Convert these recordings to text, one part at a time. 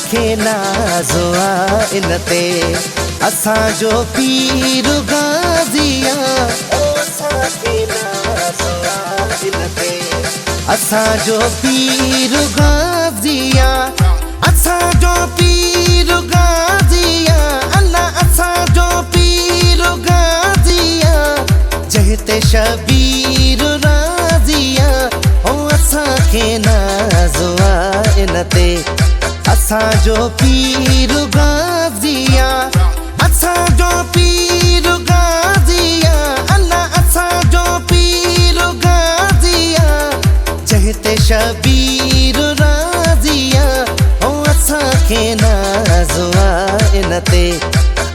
खे नाज़ो आहे इन ते असांजो पीर गाज़ी आहे। असांखे नाज़ो आहे इन ते असांजो पीर गाज़ी आहे। असांजो पीर गाज़ी आहे। अल्लाह असांजो पीर गाज़ी आहे। जंहिं शबीर राज़ी आहे ओ असांखे नाज़ो आहे इन ते असांजो पीर गाज़ी आहे। असांजो पीर गाज़ी आहे। अल्लाह असांजो पीर गाज़ी आहे। जंहिं शबीर राज़ी आहे ओ असांखे नाज़ो आहे इन ते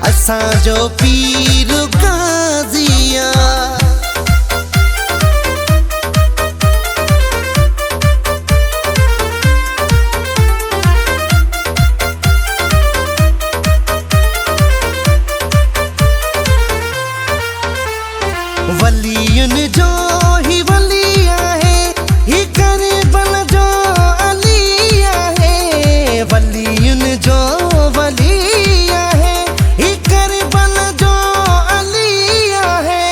असांजो पीर गाज़ी आहे। वलियुनि जो ही वली आहे, ही करबल जो अली आहे। वलियुनि जो वली आहे, ही करबल जो अली आहे।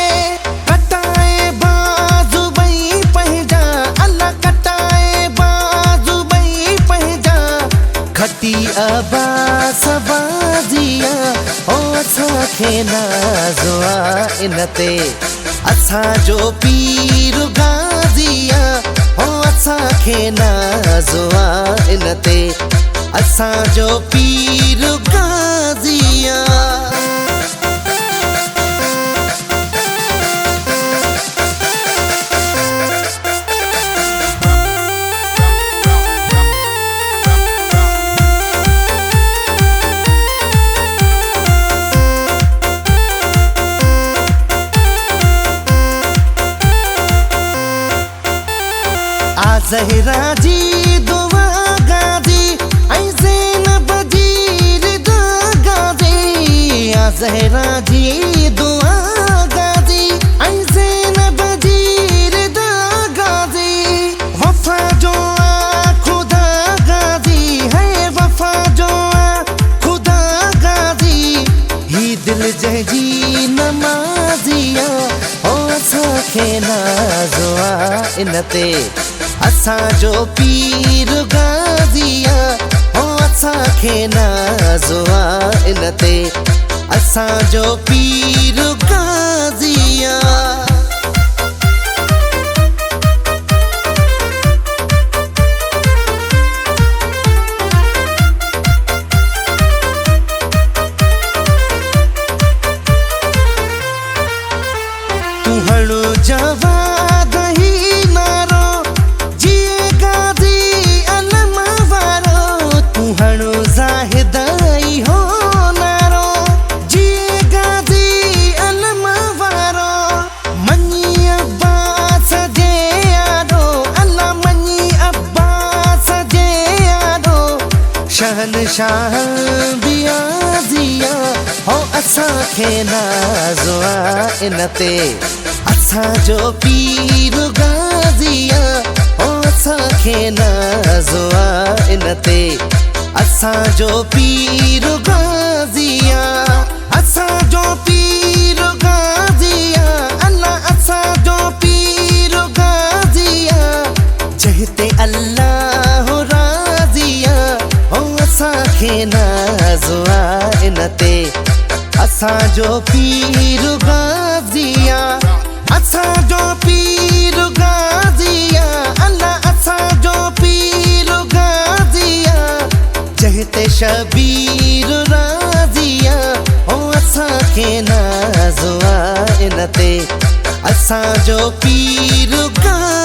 कटाए बाज़ू ॿई पंहिंजा अल्लाह कटाए बाज़ू ॿई पंहिंजा खटी अब्बास बाज़ी आहे ओ असांखे नाज़ो आहे इन ते असांजो पीर गाज़ी आहे ओ असांखे नाज़ो आहे इन ते असांजो पीर गाज़ी आहे। ज़हरा जी दुआ गाज़ी ऐं ज़ैनब जी रिदा गाज़ी। ज़हरा जी दुआ गाज़ी ऐं ज़ैनब जी रिदा गाज़ी। वफ़ा जो आ खुदा गाज़ी है वफ़ा जो आ खुदा गाज़ी। ही दिल जंहिंजी नमाज़ी आहे ओ असांखे नाज़ो आहे इन ते असांजो पीर गाज़ी आहे ओ असांखे नाज़ो आहे इन ते असांजो पीर गाज़ी आहे। तू हणो जवाद ही नारो जिए गाज़ी अलम वारो। तू हणो ज़ाहिदाई हो नारो जिए गाज़ी अलम वारो। मनी अब्बास जे यारो अल्लाह मनी अब्बास जे यारो। शहनशाह बियाज़ी आहे ओ असांखे नाज़ो आहे इन ते असांजो पीर गाज़ी आहे ओ असांखे नाज़ो आहे इन ते असांजो पीर गाज़ी आहे। असांजो पीर गाज़ी आहे। अल्लाह असांजो पीर गाज़ी आहे। जंहिं अल्लाह राज़ी आहे ओ असांखे नाज़ो आहे इन ते असांजो पीर गाज़ी आहे। असांजो पीर गाज़ी आहे। अल्लाह असांजो पीर गाज़ी आहे। जंहिं शबीर राज़ी आहे ओ असांखे नाज़ो आहे इन ते असांजो पीर गाज़ी